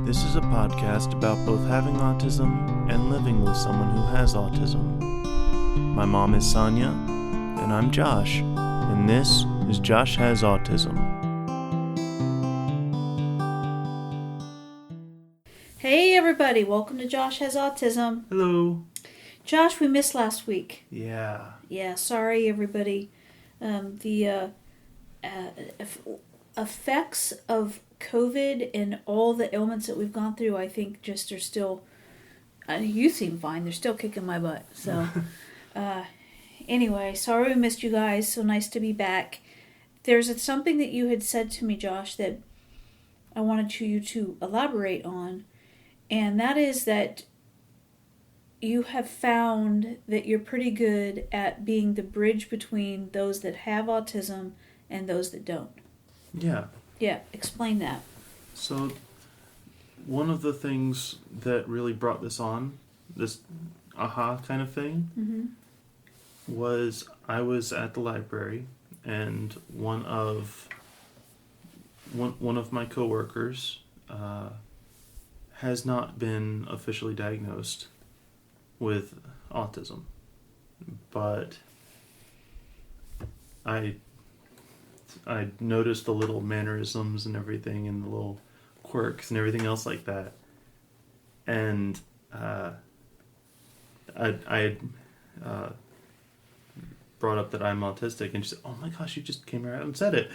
This is a podcast about both having autism and living with someone who has autism. My mom is Sonya, and I'm Josh, and this is Josh Has Autism. Hey everybody, welcome to Josh Has Autism. Hello. Josh, we missed last week. Yeah. Yeah, sorry everybody. The effects of COVID and all the ailments that we've gone through, I think just are still, you seem fine, they're still kicking my butt. So, anyway, sorry we missed you guys, so nice to be back. There's something that you had said to me, Josh, that I wanted you to elaborate on, and that is that you have found that you're pretty good at being the bridge between those that have autism and those that don't. Yeah. Yeah, explain that. So, one of the things that really brought this on, this aha kind of thing, was I was at the library and one of my coworkers has not been officially diagnosed with autism, but I noticed the little mannerisms and everything, and the little quirks and everything else like that, and I brought up that I'm autistic, and she said, "Oh my gosh, you just came right out and said it."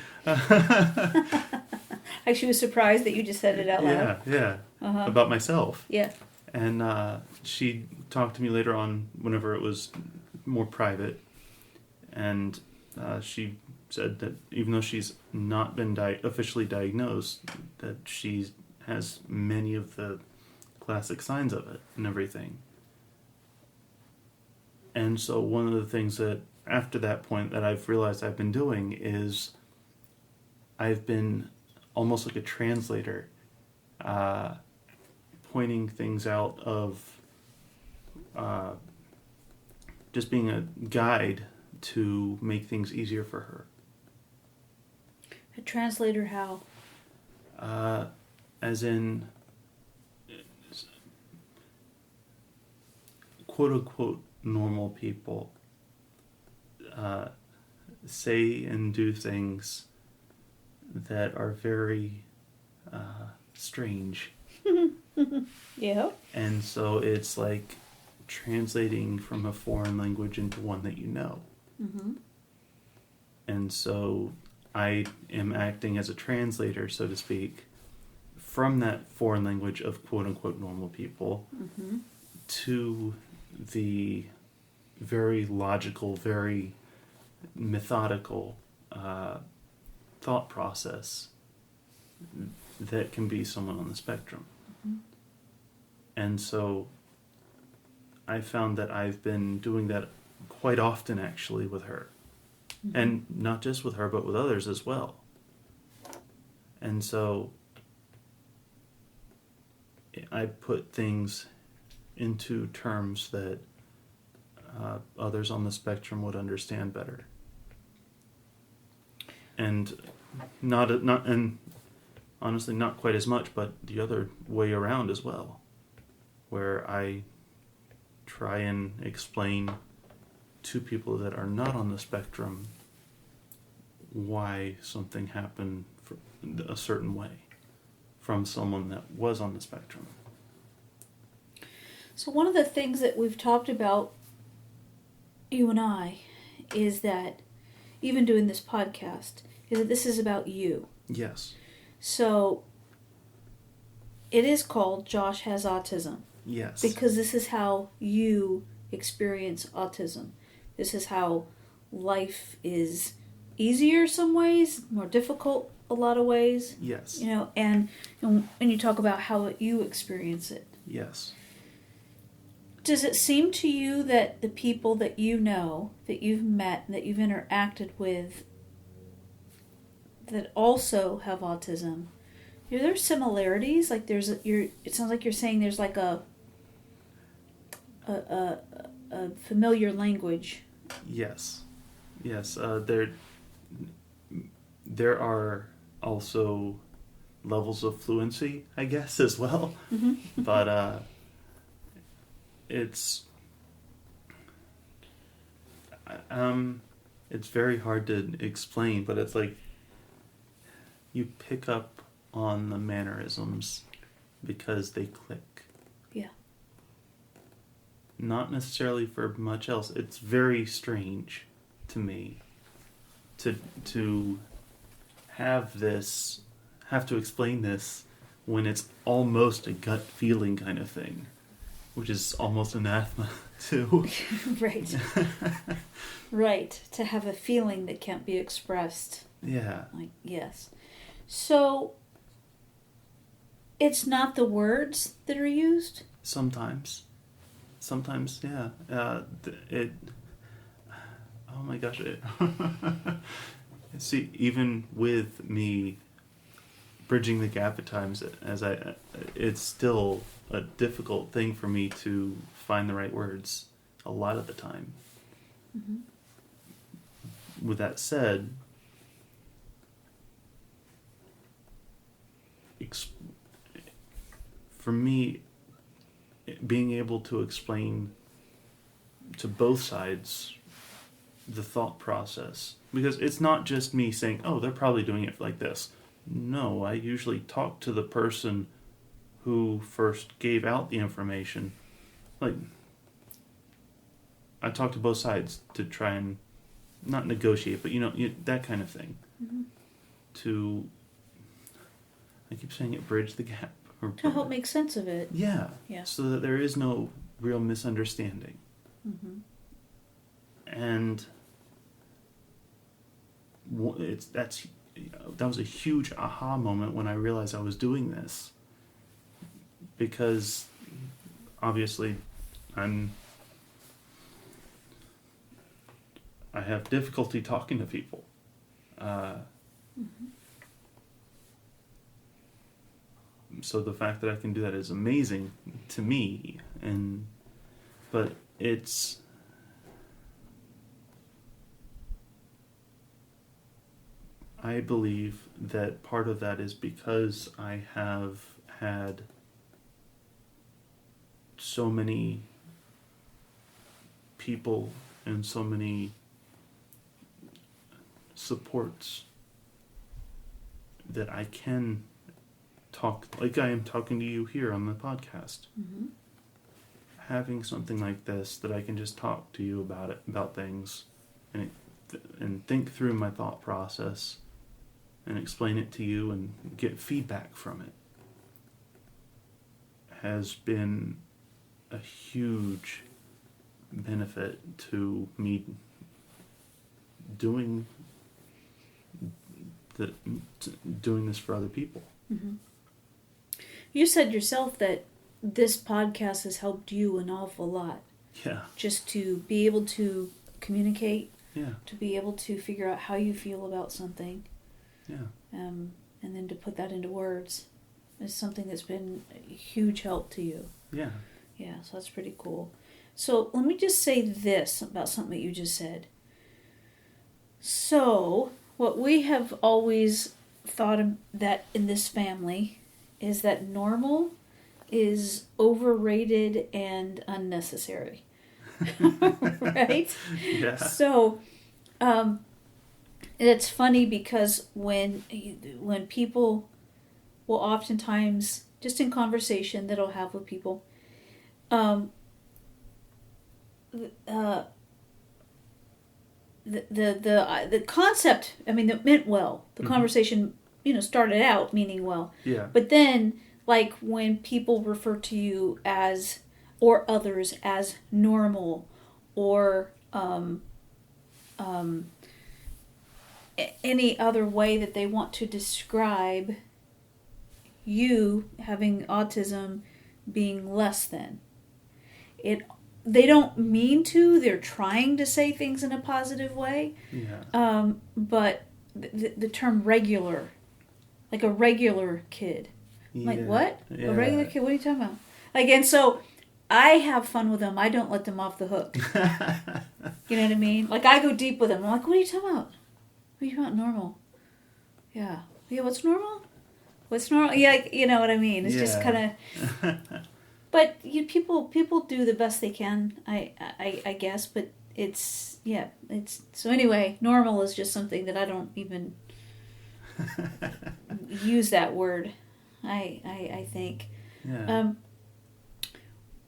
Like she was surprised that you just said it out loud. Yeah, about myself. Yeah. And she talked to me later on whenever it was more private, and she said that even though she's not been officially diagnosed, that she has many of the classic signs of it and everything. And so one of the things that after that point that I've realized I've been doing is I've been almost like a translator, pointing things out of just being a guide to make things easier for her. A translator how? As in, quote unquote, normal people say and do things that are very strange. Yeah. And so it's like translating from a foreign language into one that you know. Mm-hmm. And so I am acting as a translator, so to speak, from that foreign language of quote-unquote normal people to the very logical, very methodical thought process that can be someone on the spectrum. And so I found that I've been doing that quite often, actually, with her. And not just with her, but with others as well. And so I put things into terms that others on the spectrum would understand better. And and honestly, not quite as much, but the other way around as well, where I try and explain to people that are not on the spectrum why something happened a certain way from someone that was on the spectrum. So one of the things that we've talked about, you and I, is that even doing this podcast, is that this is about you. Yes. So it is called Josh Has Autism. Yes. Because this is how you experience autism. This is how life is easier some ways, more difficult a lot of ways. Yes. You know, and you talk about how you experience it. Yes. Does it seem to you that the people that you know, that you've met, that you've interacted with, that also have autism, are there similarities? Like it sounds like you're saying there's like a familiar language. Yes. There are also levels of fluency, I guess, as well. Mm-hmm. But it's very hard to explain, but it's like you pick up on the mannerisms because they click. Yeah. Not necessarily for much else. It's very strange to me to have to explain this when it's almost a gut feeling kind of thing, which is almost anathema too. Right. Right. To have a feeling that can't be expressed. Yeah. Like, yes. So, it's not the words that are used? Sometimes, yeah. Oh my gosh! See, even with me bridging the gap at times, it's still a difficult thing for me to find the right words a lot of the time. Mm-hmm. With that said, for me, being able to explain to both sides the thought process, because it's not just me saying, oh, they're probably doing it like this. No, I usually talk to the person who first gave out the information. Like, I talk to both sides to try and not negotiate, but that kind of thing. Mm-hmm. I keep saying it, bridge the gap. To help make sense of it. Yeah. Yeah. So that there is no real misunderstanding. Mm-hmm. And that was a huge aha moment when I realized I was doing this, because obviously I have difficulty talking to people. Mm-hmm. So the fact that I can do that is amazing to me, but I believe that part of that is because I have had so many people and so many supports that I can talk like I am talking to you here on the podcast. Mm-hmm. Having something like this that I can just talk to you about things and think through my thought process and explain it to you and get feedback from it has been a huge benefit to me doing this for other people. Mm-hmm. You said yourself that this podcast has helped you an awful lot. Yeah. Just to be able to communicate. Yeah. To be able to figure out how you feel about something. Yeah. And then to put that into words is something that's been a huge help to you. Yeah. Yeah, so that's pretty cool. So let me just say this about something that you just said. So, what we have always thought of that in this family is that normal is overrated and unnecessary. Right? Yeah. So, it's funny because when people will oftentimes, just in conversation that I'll have with people, the concept, I mean, it meant well. The Mm-hmm. conversation, started out meaning well. Yeah. But then, like, when people refer to you as, or others as normal, or any other way that they want to describe you having autism being less than. They don't mean to. They're trying to say things in a positive way. Yeah. But the term regular, like a regular kid. I'm like, what? Yeah. A regular kid? What are you talking about? Like, and so I have fun with them. I don't let them off the hook. You know what I mean? Like, I go deep with them. I'm like, what are you talking about? What are you talking about? Normal. Yeah. Yeah, what's normal? What's normal? Yeah, you know what I mean. It's just kind of. But people do the best they can. I guess. But it's so anyway. Normal is just something that I don't even use that word. I think. Yeah.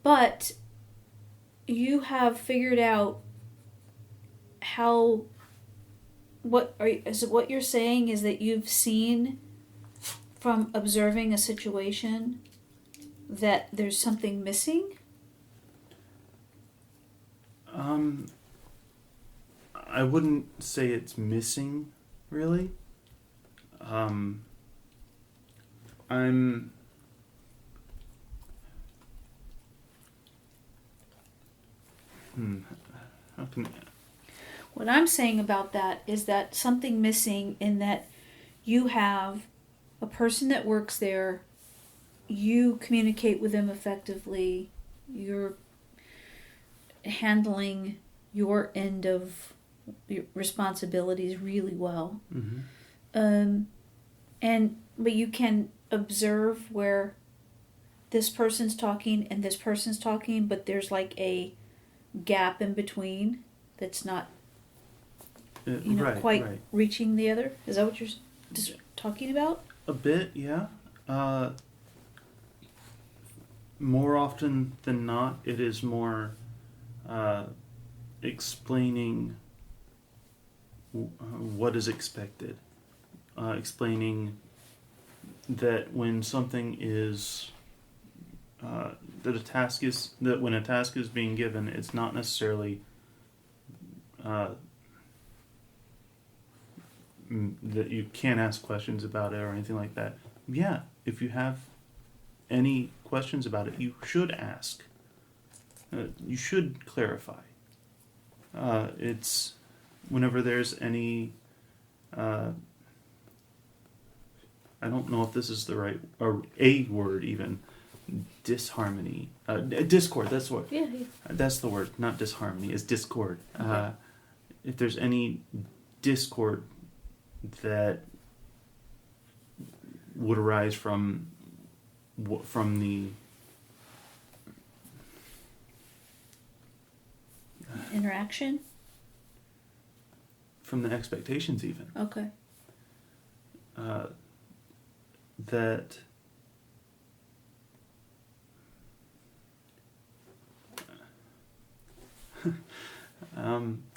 But you have figured out how. What you're saying is that you've seen from observing a situation that there's something missing? I wouldn't say it's missing, really. I'm how can What I'm saying about that is that something missing in that you have a person that works there, you communicate with them effectively, you're handling your end of your responsibilities really well. Mm-hmm. But you can observe where this person's talking and this person's talking, but there's like a gap in between that's not quite reaching the other. Is that what you're just talking about? A bit, yeah. More often than not, it is more explaining what is expected. Explaining that when something is when a task is being given, it's not necessarily that you can't ask questions about it or anything like that. Yeah, if you have any questions about it, you should ask. You should clarify. It's whenever there's any. I don't know if this is the right or a word even. Disharmony, discord. That's what. Yeah. That's the word. Not disharmony. Is discord. Okay. If there's any discord that would arise from the interaction, from the expectations, even. Okay. That.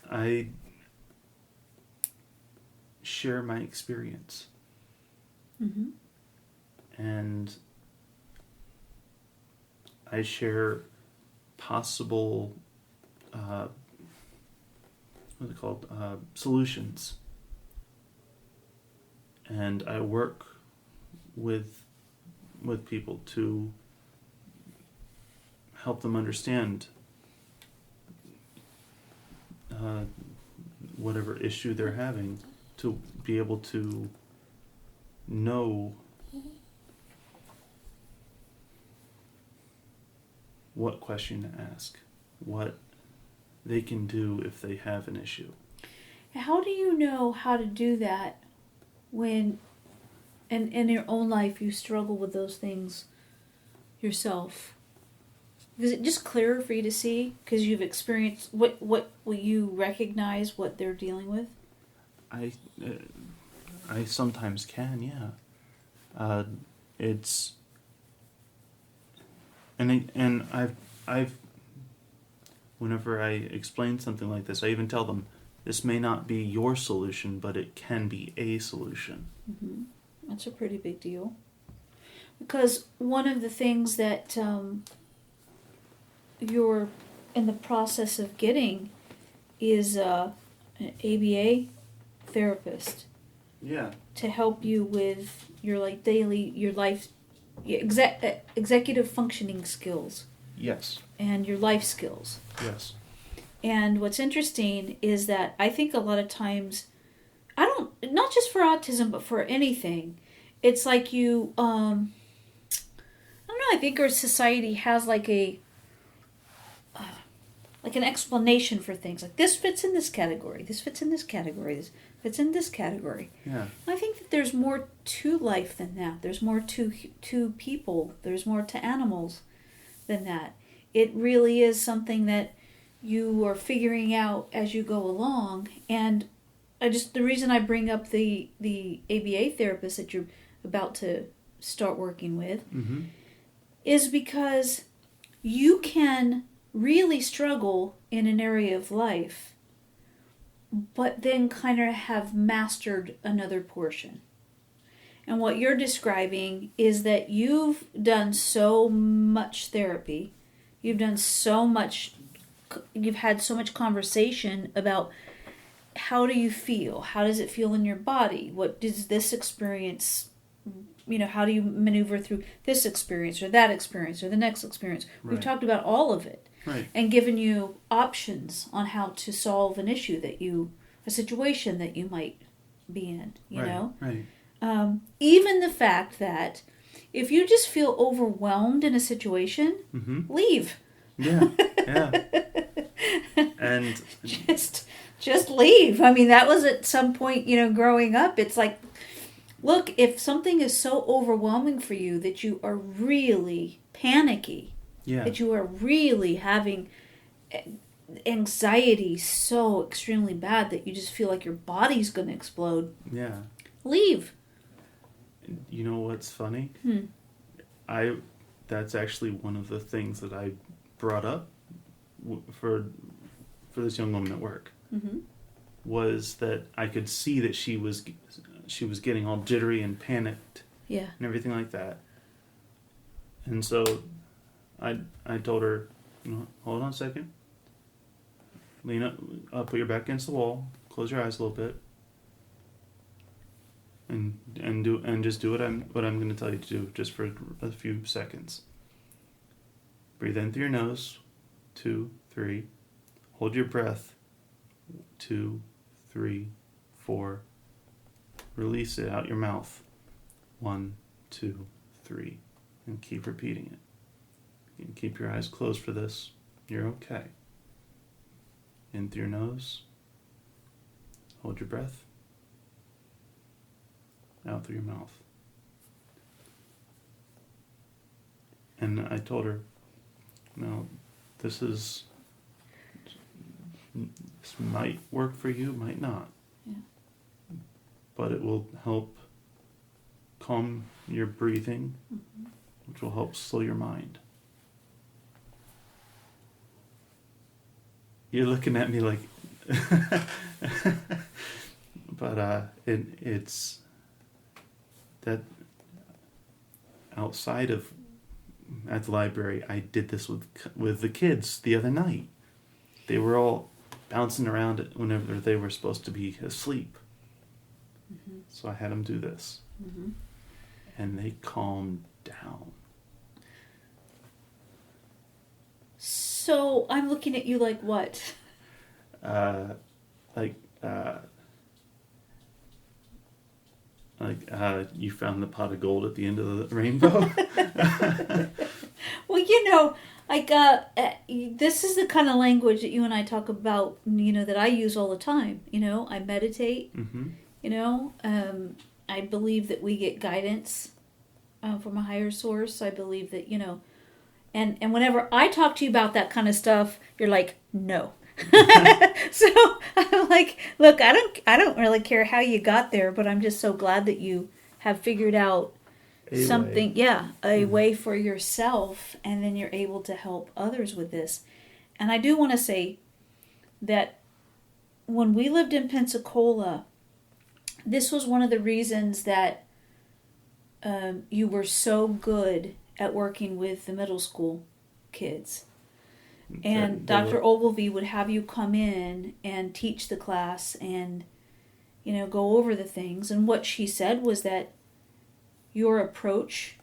I share my experience. Mm-hmm. And I share possible, what are they called? Solutions. And I work with people to help them understand whatever issue they're having, to be able to know what question to ask, what they can do if they have an issue. How do you know how to do that when in your own life you struggle with those things yourself? Is it just clearer for you to see because you've experienced what will you recognize what they're dealing with? I sometimes can, yeah. It's and I've whenever I explain something like this, I even tell them this may not be your solution, but it can be a solution. Mm-hmm. That's a pretty big deal. Because one of the things that you're in the process of getting is an ABA therapist. Yeah. To help you with your life, executive functioning skills. Yes. And your life skills. Yes. And what's interesting is that I think a lot of times, not just for autism, but for anything, it's like you, I don't know, I think our society has like an explanation for things. Like this fits in this category, this fits in this category, It's in this category. Yeah. I think that there's more to life than that. There's more to people. There's more to animals than that. It really is something that you are figuring out as you go along. And the reason I bring up the ABA therapist that you're about to start working with Mm-hmm. is because you can really struggle in an area of life, but then kind of have mastered another portion. And what you're describing is that you've done so much therapy, you've had so much conversation about how do you feel? How does it feel in your body? What does this experience, how do you maneuver through this experience or that experience or the next experience? Right. We've talked about all of it. Right. And given you options on how to solve an issue a situation that you might be in, you know? Right. Even the fact that if you just feel overwhelmed in a situation, Mm-hmm. leave. Yeah. Yeah. And just leave. I mean, that was at some point, growing up. It's like, look, if something is so overwhelming for you that you are really panicky, yeah. that you are really having anxiety so extremely bad that you just feel like your body's going to explode, Yeah. leave. You know what's funny? That's actually one of the things that I brought up for this young woman at work. Mm-hmm. Was that I could see that she was getting all jittery and panicked. Yeah. And everything like that. And so I told her, hold on a second. Lean up, put your back against the wall, close your eyes a little bit. And just do what I'm going to tell you to do just for a few seconds. Breathe in through your nose. 2, 3. Hold your breath. 2, 3, 4. Release it out your mouth. 1, 2, 3. And keep repeating it. You can keep your eyes closed for this. You're okay. In through your nose. Hold your breath. Out through your mouth. And I told her, this might work for you, might not. Yeah. But it will help calm your breathing, Mm-hmm. which will help slow your mind. You're looking at me like... But it's... that outside of at the library, I did this with the kids the other night. They were all bouncing around whenever they were supposed to be asleep. Mm-hmm. So I had them do this. Mm-hmm. And they calmed down. So I'm looking at you like what? You found the pot of gold at the end of the rainbow. Well, this is the kind of language that you and I talk about, that I use all the time. I meditate, Mm-hmm. I believe that we get guidance from a higher source. I believe that, and whenever I talk to you about that kind of stuff, you're like, no. So I'm like, look, I don't really care how you got there, but I'm just so glad that you have figured out something, a way for yourself, and then you're able to help others with this. And I do want to say that when we lived in Pensacola, this was one of the reasons that you were so good at working with the middle school kids. And Dr. Ogilvie would have you come in and teach the class and, go over the things. And what she said was that your approach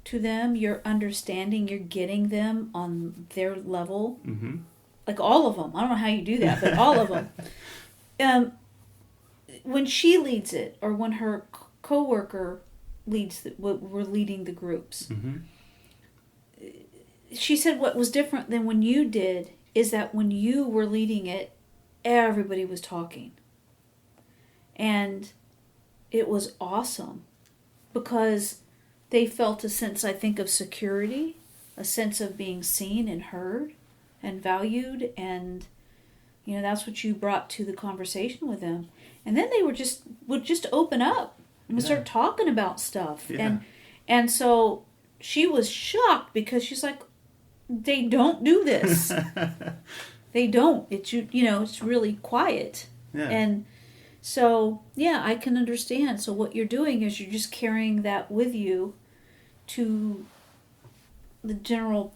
to them, your understanding, you're getting them on their level. Mm-hmm. Like all of them. I don't know how you do that, but all of them. When she leads it, or when her coworker leads, we're leading the groups. Mm-hmm. She said what was different than when you did is that when you were leading it, everybody was talking. And it was awesome because they felt a sense, I think, of security, a sense of being seen and heard and valued, and that's what you brought to the conversation with them. And then they would just open up and start talking about stuff. Yeah. And so she was shocked because she's like, they don't do this. They don't. It's really quiet. Yeah. And so, yeah, I can understand. So what you're doing is you're just carrying that with you to the general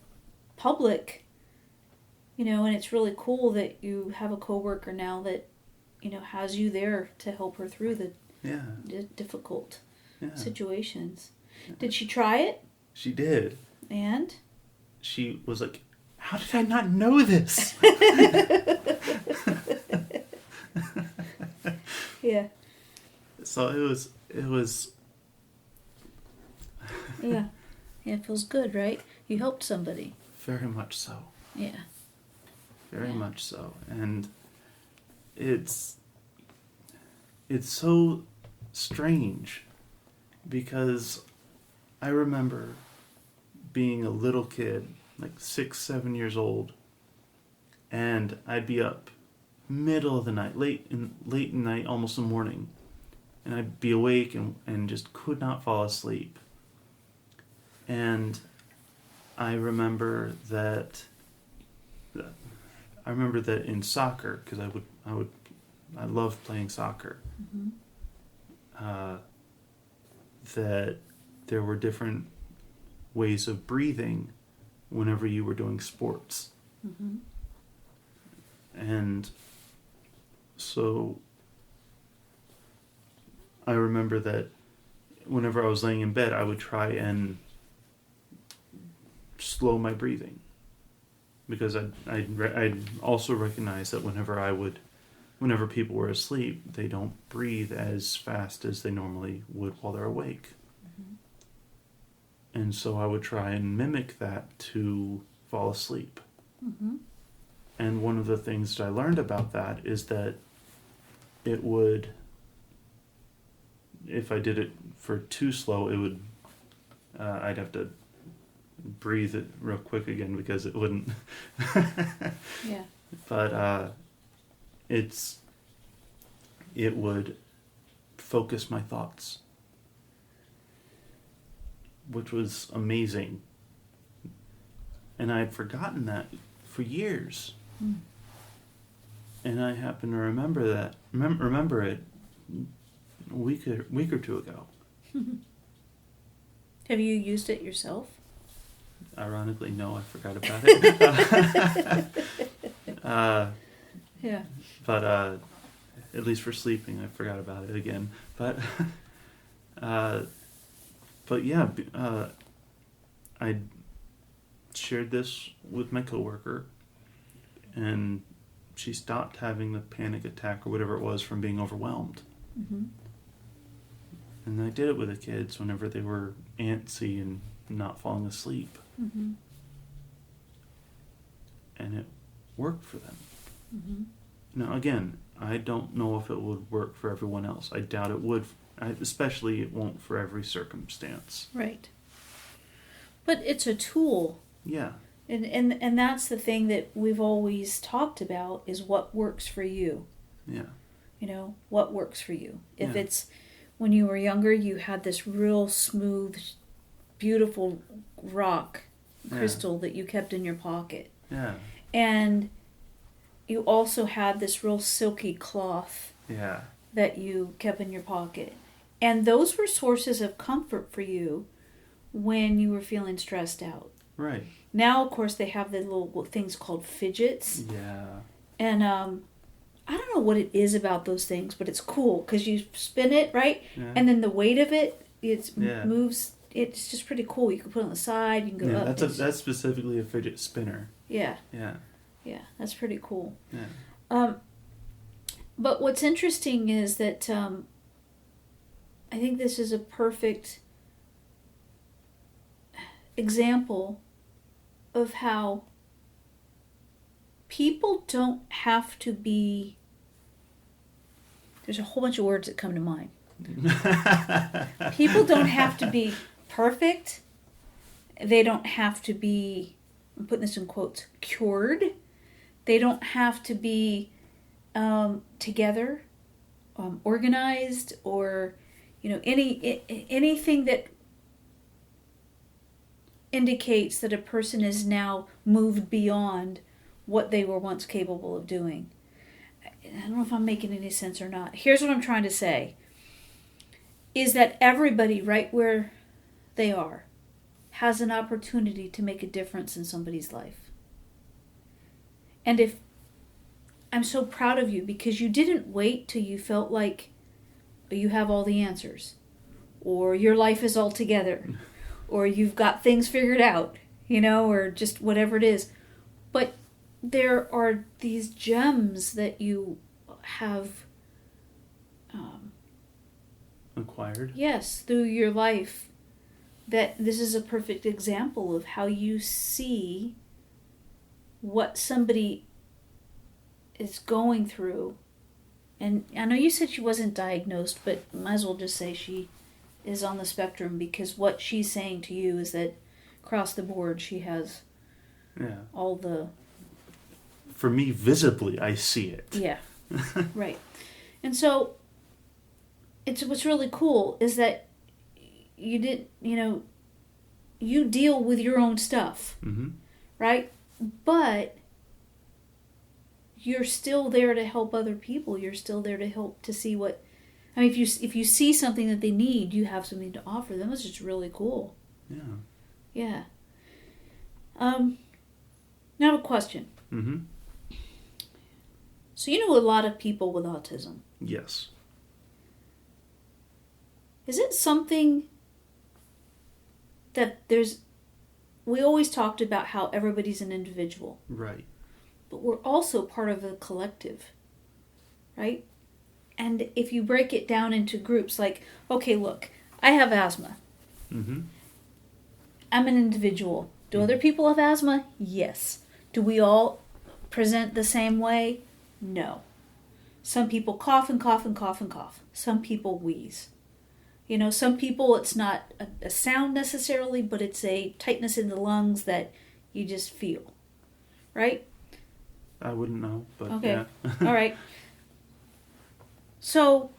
public, and it's really cool that you have a coworker now that, has you there to help her through the difficult situations. Yeah. Did she try it? She did. And? She was like, how did I not know this? Yeah. So it was. Yeah. Yeah, it feels good, right? You helped somebody. Very much so. Yeah. Very much so. And it's so strange because I remember being a little kid, like 6, 7 years old, and I'd be up middle of the night, late in night, almost the morning, and I'd be awake and just could not fall asleep. And I remember that in soccer, because I loved playing soccer. Mm-hmm. That there were different ways of breathing whenever you were doing sports. Mm-hmm. And so I remember that whenever I was laying in bed, I would try and slow my breathing, because I'd also recognize that whenever people were asleep, they don't breathe as fast as they normally would while they're awake. Mm-hmm. And so I would try and mimic that to fall asleep. Mm-hmm. And one of the things that I learned about that is that it would, if I did it for too slow, it would, I'd have to breathe it real quick again because it wouldn't. Yeah. But it would focus my thoughts, which was amazing. And I had forgotten that for years. Mm. And I happen to remember it a week or two ago. Have you used it yourself? Ironically, no, I forgot about it. Yeah. But at least for sleeping, I forgot about it again. But yeah, I shared this with my coworker, and she stopped having the panic attack or whatever it was from being overwhelmed. Mm-hmm. And I did it with the kids whenever they were antsy and not falling asleep. Mm-hmm. And it worked for them. Mm-hmm. Now, again, I don't know if it would work for everyone else. I doubt it would. Especially it won't for every circumstance. Right. But it's a tool. Yeah. And that's the thing that we've always talked about, is what works for you. Yeah. What works for you. If Yeah. it's when you were younger, you had this real smooth, beautiful rock crystal that you kept in your pocket. Yeah. And you also had this real silky cloth Yeah. that you kept in your pocket. And those were sources of comfort for you when you were feeling stressed out. Right. Now, of course, they have the little things called fidgets. Yeah. And I don't know what it is about those things, but it's cool because you spin it, right? Yeah. And then the weight of it, Yeah. moves. It's just pretty cool. You can put it on the side. You can go up. That's specifically a fidget spinner. Yeah. Yeah. Yeah, that's pretty cool. Yeah. But what's interesting is that I think this is a perfect example of how people don't have to be There's a whole bunch of words that come to mind. People don't have to be perfect. They don't have to be, I'm putting this in quotes, cured. They don't have to be together, organized, or anything that indicates that a person is now moved beyond what they were once capable of doing. I don't know if I'm making any sense or not. Here's what I'm trying to say. Is that everybody right where they are has an opportunity to make a difference in somebody's life. And if I'm so proud of you because you didn't wait till you felt like you have all the answers, or your life is all together, or you've got things figured out, or just whatever it is. But there are these gems that you have acquired. Yes, through your life. That this is a perfect example of how you see what somebody is going through. And I know you said she wasn't diagnosed, but might as well just say she is on the spectrum, because what she's saying to you is that across the board she has all the... For me, visibly, I see it. Yeah, right. And so, what's really cool is that you deal with your own stuff, right? But you're still there to help other people. You're still there to help to see what... I mean, if you see something that they need, you have something to offer them. It's just really cool. Yeah. Yeah. Now I have a question. Mm-hmm. So you know a lot of people with autism. Yes. Is it something that we always talked about how everybody's an individual. Right. But we're also part of a collective, right? And if you break it down into groups, like, okay, look, I have asthma. Mm-hmm. I'm an individual. Do other people have asthma? Yes. Do we all present the same way? No. Some people cough and cough and cough and cough. Some people wheeze. Some people it's not a sound necessarily, but it's a tightness in the lungs that you just feel. Right? I wouldn't know, but okay. Yeah. All right. So,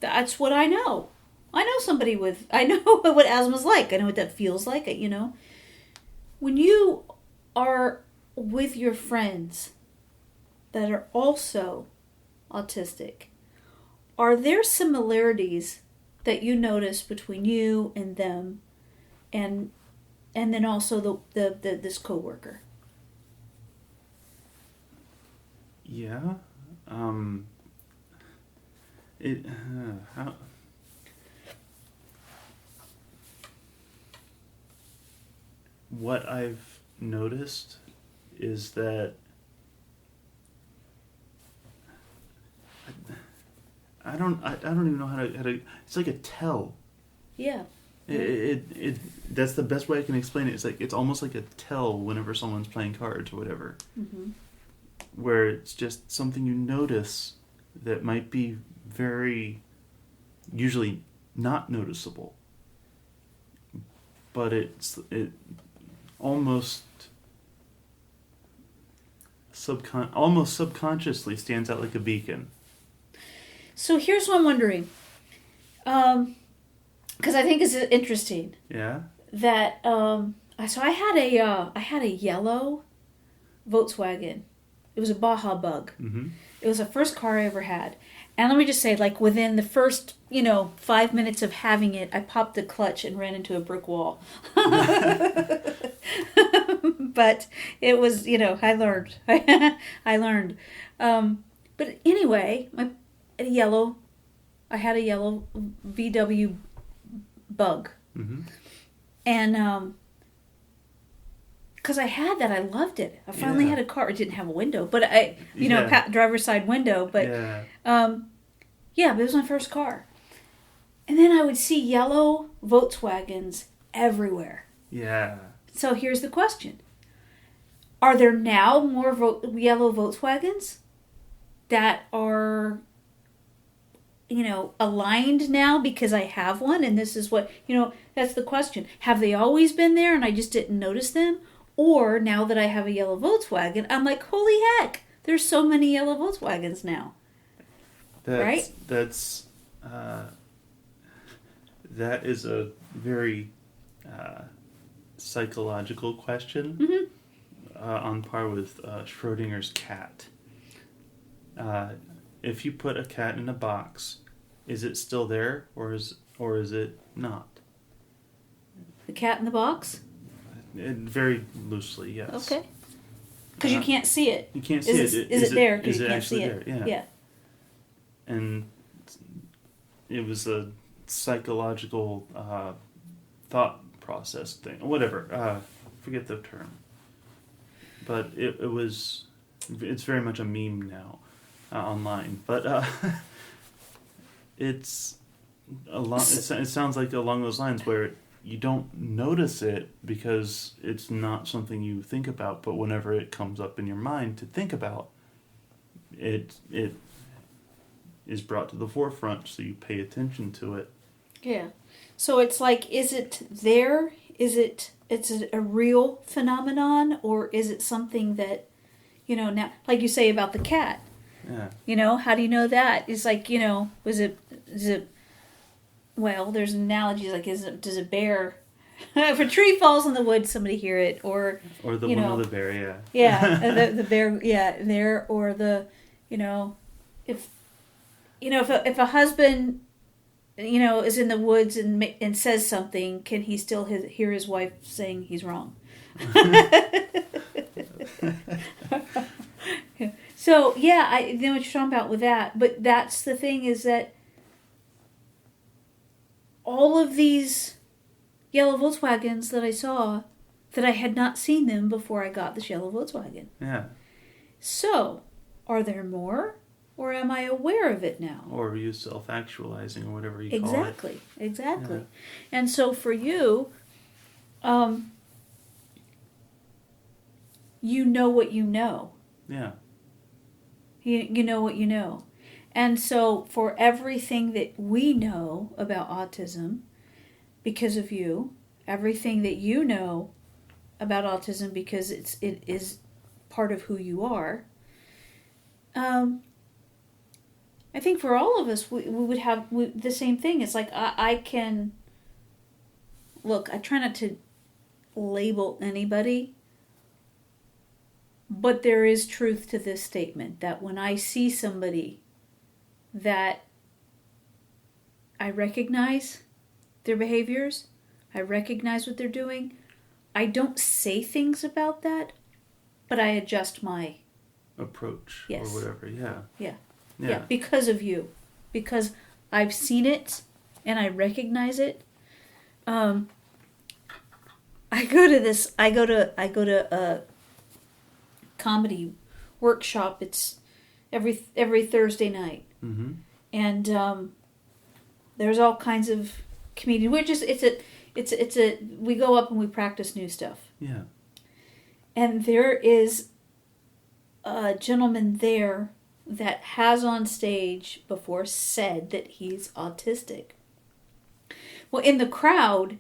that's what I know. I know what asthma's like. I know what that feels like, When you are with your friends that are also autistic, are there similarities that you notice between you and them, and then also the this coworker? Yeah. What I've noticed is that I don't even know how to. It's like a tell. Yeah. It that's the best way I can explain it. It's like it's almost like a tell whenever someone's playing cards or whatever. Mm-hmm. Where it's just something you notice that might be very usually not noticeable, but it almost subconsciously stands out like a beacon. So here's what I'm wondering, because I think it's interesting. Yeah. That so I had a yellow Volkswagen. It was a Baja Bug. Mm-hmm. It was the first car I ever had. And let me just say, like, within the first, 5 minutes of having it, I popped the clutch and ran into a brick wall. But it was, I learned. I learned. But anyway, I had a yellow VW Bug. Mm-hmm. And, because I had that, I loved it. I finally had a car. It didn't have a window, but driver's side window. But but it was my first car. And then I would see yellow Volkswagens everywhere. Yeah. So here's the question: are there now more yellow Volkswagens that are aligned now because I have one, and this is what, that's the question. Have they always been there and I just didn't notice them? Or now that I have a yellow Volkswagen, I'm like, holy heck, there's so many yellow Volkswagens now. Right? That is a very psychological question, on par with Schrodinger's cat. If you put a cat in a box, is it still there, or is it not? The cat in the box? Very loosely, yes. Okay. Because you can't see it. You can't see it. Is it there? Because Is you it can't actually see there? it. Yeah. And it was a psychological thought process thing. Whatever. Forget the term. But it's very much a meme now online. But it's it sounds like along those lines where you don't notice it because it's not something you think about, but whenever it comes up in your mind to think about, it is brought to the forefront, so you pay attention to it. Yeah. So it's like, is it there? It's a real phenomenon, or is it something that, now, like you say about the cat? Yeah. How do you know that? It's like, is it, well, there's analogies like, does a bear, if a tree falls in the woods, somebody hear it, or the one with the bear, yeah. Yeah, the bear, yeah, there, or the, if a husband, is in the woods and says something, can he still hear his wife saying he's wrong? So, yeah, I know what you're talking about with that, but that's the thing, is that all of these yellow Volkswagens that I saw, that I had not seen them before I got this yellow Volkswagen. Yeah. So, are there more? Or am I aware of it now? Or are you self-actualizing, or whatever you call it. Exactly. Yeah. And so for you, you know what you know. Yeah. You know what you know. And so for everything that we know about autism, because of you, everything that you know about autism because it is part of who you are, I think for all of us, we would have the same thing. It's like, I can... Look, I try not to label anybody, but there is truth to this statement, that when I see somebody that I recognize their behaviors, I recognize what they're doing, I don't say things about that, but I adjust my... approach, yes. Or whatever, yeah. Yeah, because of you. Because I've seen it and I recognize it. I go to a comedy workshop. It's every Thursday night. Mm-hmm. And there's all kinds of comedians. It's a we go up and we practice new stuff. Yeah. And there is a gentleman there that has on stage before said that he's autistic. Well, in the crowd,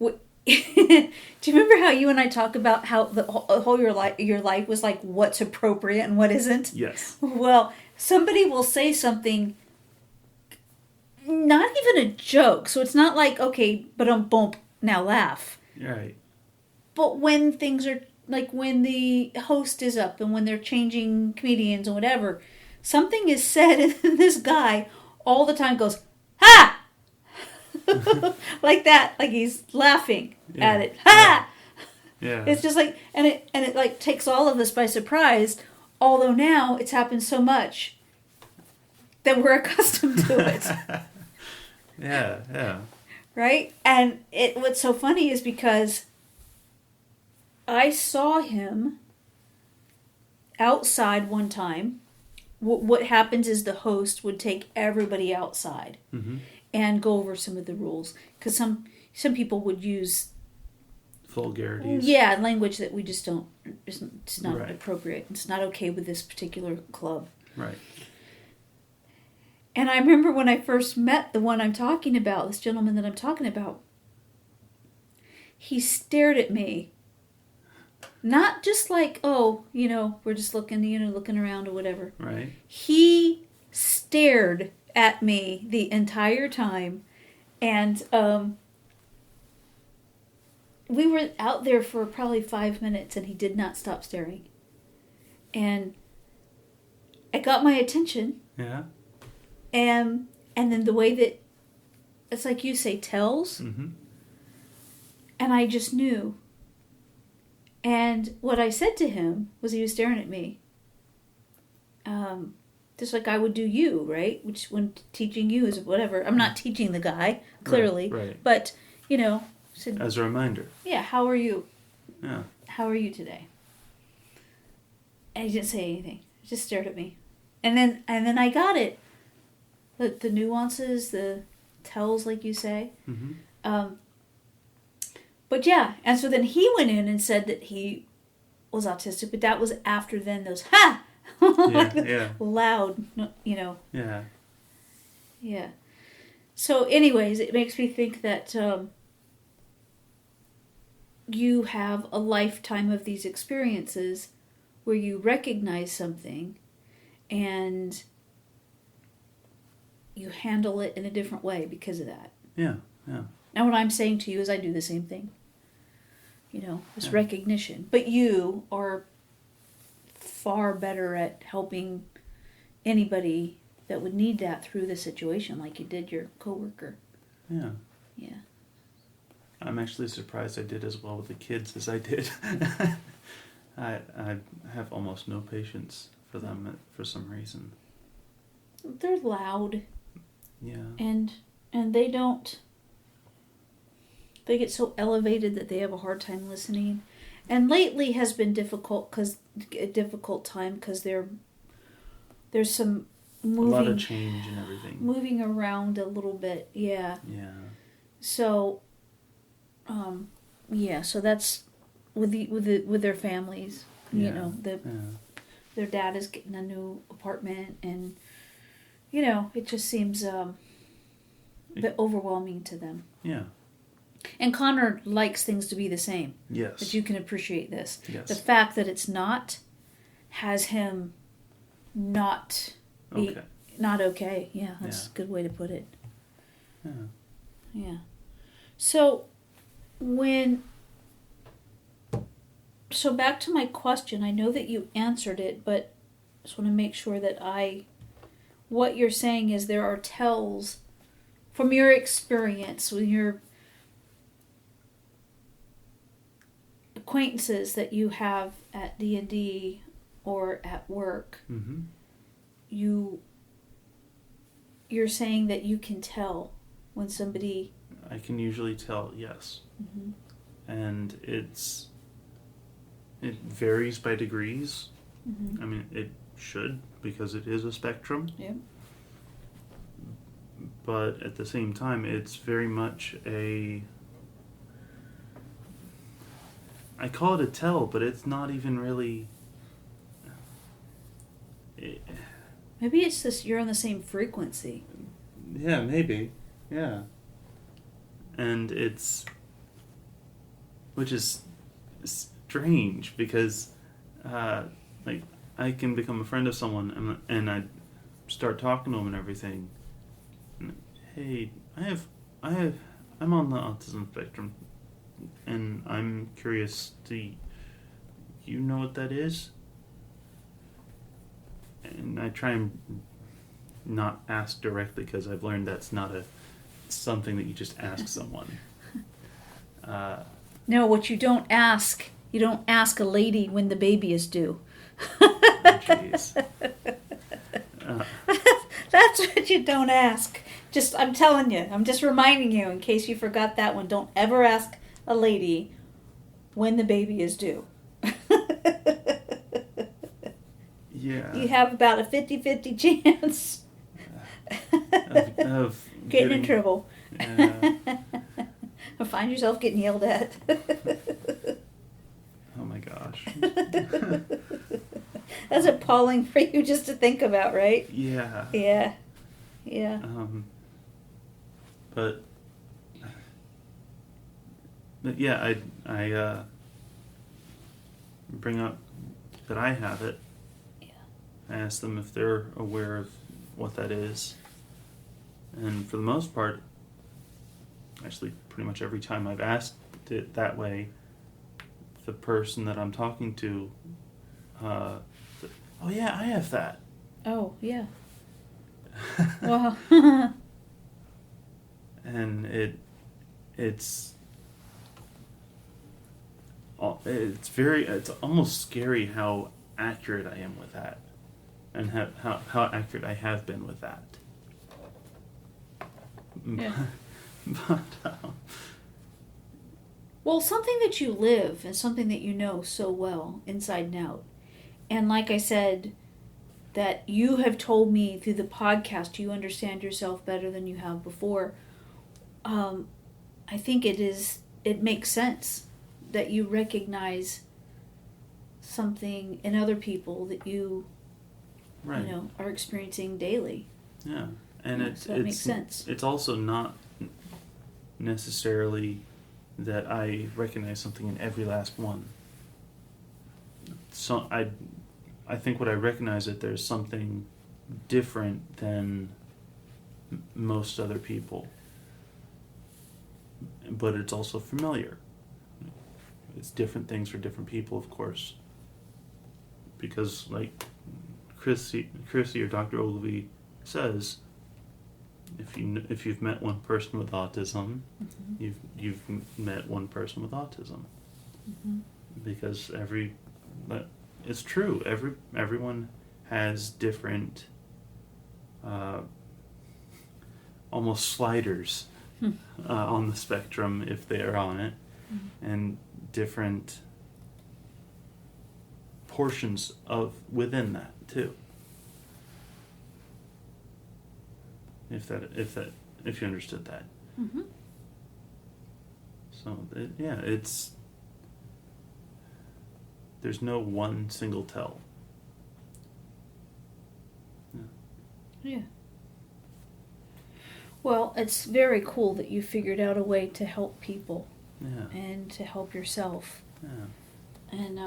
do you remember how you and I talk about how the whole your life was like what's appropriate and what isn't? Yes. Well, somebody will say something, not even a joke, so it's not like, okay, but bump, now laugh. Right. But when things are, like when the host is up and when they're changing comedians and whatever, something is said and this guy all the time goes, ha! Like that, like he's laughing at it. Ha! Yeah. It's just like, and it like takes all of us by surprise, although now it's happened so much that we're accustomed to it. Yeah. Right? And what's so funny is because I saw him outside one time. What happens is the host would take everybody outside and go over some of the rules. Because some people would use... vulgarities. Yeah, language that we just don't... It's not right. appropriate. It's not okay with this particular club. Right. And I remember when I first met the one I'm talking about, this gentleman that I'm talking about, he stared at me. Not just like, oh, we're just looking around or whatever. Right. He stared at me the entire time. And we were out there for probably 5 minutes and he did not stop staring. And it got my attention. Yeah. And then the way that, it's like you say, tells. Mm-hmm. And I just knew. And what I said to him was, he was staring at me. Just like I would do you, right? Which when teaching you is whatever. I'm not teaching the guy, clearly. Right. But, said, as a reminder. Yeah, how are you? Yeah. How are you today? And he didn't say anything. He just stared at me. And then I got it. The nuances, the tells, like you say. Mm-hmm. But yeah, and so then he went in and said that he was autistic, but that was after then those, ha! Yeah. Loud, Yeah. Yeah. So anyways, it makes me think that you have a lifetime of these experiences where you recognize something and you handle it in a different way because of that. Yeah. Now what I'm saying to you is I do the same thing. This recognition. But you are far better at helping anybody that would need that through the situation, like you did your coworker. Yeah. Yeah. I'm actually surprised I did as well with the kids as I did. I have almost no patience for them for some reason. They're loud. Yeah. And they don't... They get so elevated that they have a hard time listening. And lately has been a difficult time because there's some moving... A lot of change and everything. Moving around a little bit, yeah. Yeah. So, so that's with their families. Yeah. Their dad is getting a new apartment, and it just seems a bit overwhelming to them. Yeah. And Connor likes things to be the same. Yes. That you can appreciate this. Yes. The fact that it's not has him not okay. Not okay. Yeah, that's a good way to put it. Yeah. Yeah. So back to my question, I know that you answered it, but I just want to make sure that what you're saying is there are tells from your experience with your acquaintances that you have at D&D or at work. Mm-hmm. You're saying that you can tell when somebody... I can usually tell, yes. Mm-hmm. And it varies by degrees. Mm-hmm. I mean, it should, because it is a spectrum. Yep. But at the same time, it's very much I call it a tell, but it's not even really... Maybe it's just you're on the same frequency. Yeah, maybe. Yeah. And which is strange, because I can become a friend of someone and I start talking to them and everything. And, hey, I'm on the autism spectrum, and I'm curious, do you know what that is? And I try and not ask directly, because I've learned that's not something that you just ask someone. No, what you don't ask a lady when the baby is due. Oh, jeez. That's what you don't ask. I'm telling you, I'm just reminding you in case you forgot that one. Don't ever ask a lady when the baby is due. Yeah. You have about a 50-50 chance of getting in trouble. Or find yourself getting yelled at. Oh my gosh. That's appalling for you just to think about, right? Yeah. Yeah. Yeah. But yeah, I bring up that I have it. Yeah. I ask them if they're aware of what that is. And for the most part, actually pretty much every time I've asked it that way, the person that I'm talking to, oh yeah, I have that. Oh, yeah. Well, And it's almost scary how accurate I am with that, and how accurate I have been with that. Yeah. But well, something that you live and something that you know so well inside and out. And like I said, that you have told me through the podcast you understand yourself better than you have before. I think it makes sense that you recognize something in other people that you right. Are experiencing daily. Yeah. And so that makes sense. It's also not necessarily that I recognize something in every last one. So I think what I recognize that there's something different than most other people, but it's also familiar. It's different things for different people, of course, because like Chrissy or Dr. Ogilvy says, if you've met one person with autism, Mm-hmm. you've met one person with autism, Mm-hmm. because it's true. Everyone has different, almost sliders on the spectrum if they are on it, and different portions of within that too. If you understood that. Mm-hmm. So there's no one single tell. Yeah. Well, it's very cool that you figured out a way to help people. Yeah. And to help yourself. Yeah. And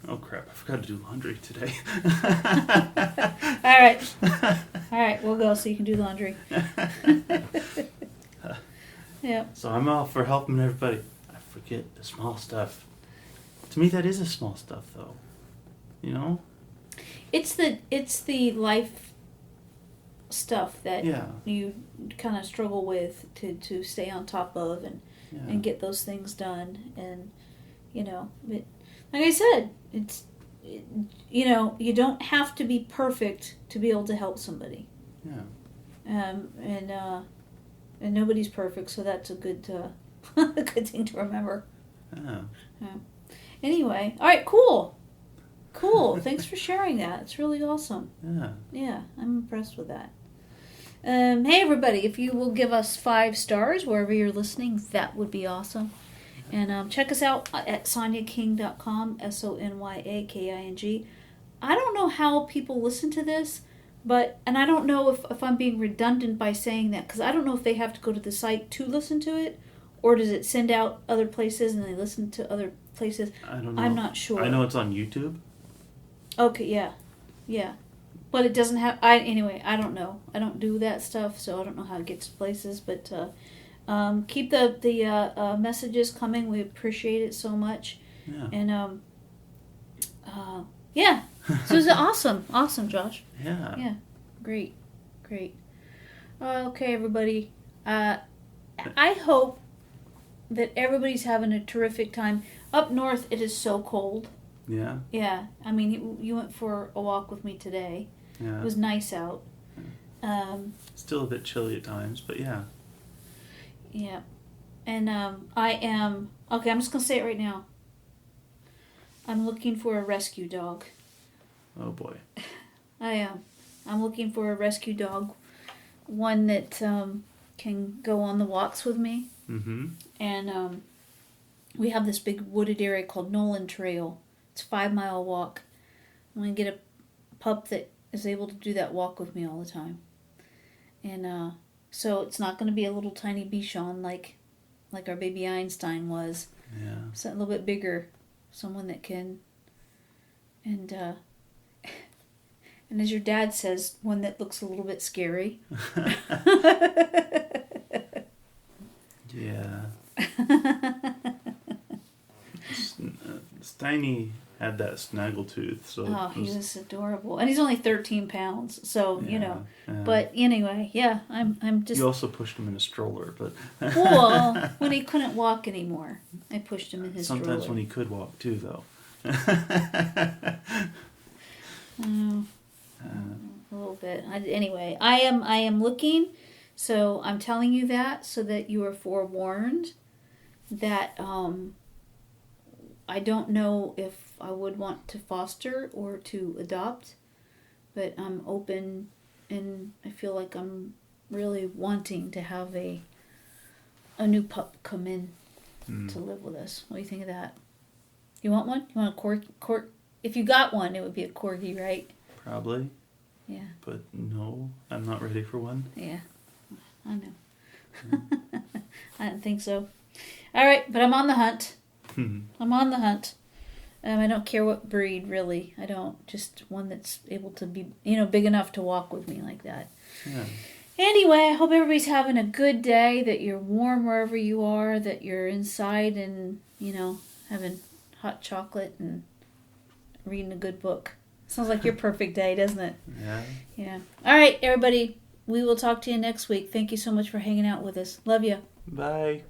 oh crap! I forgot to do laundry today. All right, we'll go so you can do laundry. Yeah. So I'm all for helping everybody. I forget the small stuff. To me, that is a small stuff, though. You know. It's the life stuff that you kind of struggle with to stay on top of and get those things done, and like I said, you don't have to be perfect to be able to help somebody. Yeah. And nobody's perfect, so that's a good a good thing to remember. Yeah. Anyway, all right, cool. Thanks for sharing that. It's really awesome. Yeah, I'm impressed with that. Hey everybody, if you will give us 5 stars wherever you're listening, that would be awesome. And check us out at sonyaking.com, SONYAKING. I don't know how people listen to this, and I don't know if I'm being redundant by saying that, because I don't know if they have to go to the site to listen to it, or does it send out other places and they listen to other places? I don't know. I'm not sure. I know it's on YouTube. Okay, yeah. But it doesn't have... Anyway, I don't know. I don't do that stuff, so I don't know how it gets to places, but... keep the messages coming. We appreciate it so much. Yeah. And yeah. So it's awesome, Josh. Yeah. Yeah. Great. Okay, everybody. I hope that everybody's having a terrific time. Up north, it is so cold. Yeah. Yeah. I mean, you went for a walk with me today. Yeah. It was nice out. Still a bit chilly at times, but yeah. Yeah. And I am... Okay, I'm just going to say it right now. I'm looking for a rescue dog. Oh, boy. I am. I'm looking for a rescue dog. One that can go on the walks with me. Mm-hmm. And we have this big wooded area called Nolan Trail. It's a 5-mile walk. I'm going to get a pup that is able to do that walk with me all the time. And so it's not going to be a little tiny Bichon like our baby Einstein was. Yeah. It's a little bit bigger. Someone that can, and as your dad says, one that looks a little bit scary. Yeah. Steiny had that snaggletooth, so He was adorable, and he's only 13 pounds. So yeah. But anyway, yeah, I'm just. You also pushed him in a stroller, but Well, when he couldn't walk anymore, I pushed him in his stroller. sometimes when he could walk too, though. A little bit. Anyway, I am looking, so I'm telling you that so that you are forewarned that I don't know if I would want to foster or to adopt, but I'm open, and I feel like I'm really wanting to have a new pup come in to live with us. What do you think of that? You want one? You want a corgi? If you got one, it would be a corgi, right? Probably. Yeah. But no, I'm not ready for one. Yeah. I know. I didn't think so. All right, but I'm on the hunt. I'm on the hunt. I don't care what breed, really. I don't. Just one that's able to be, big enough to walk with me like that. Yeah. Anyway, I hope everybody's having a good day, that you're warm wherever you are, that you're inside and, having hot chocolate and reading a good book. Sounds like your perfect day, doesn't it? Yeah. Yeah. All right, everybody. We will talk to you next week. Thank you so much for hanging out with us. Love you. Bye.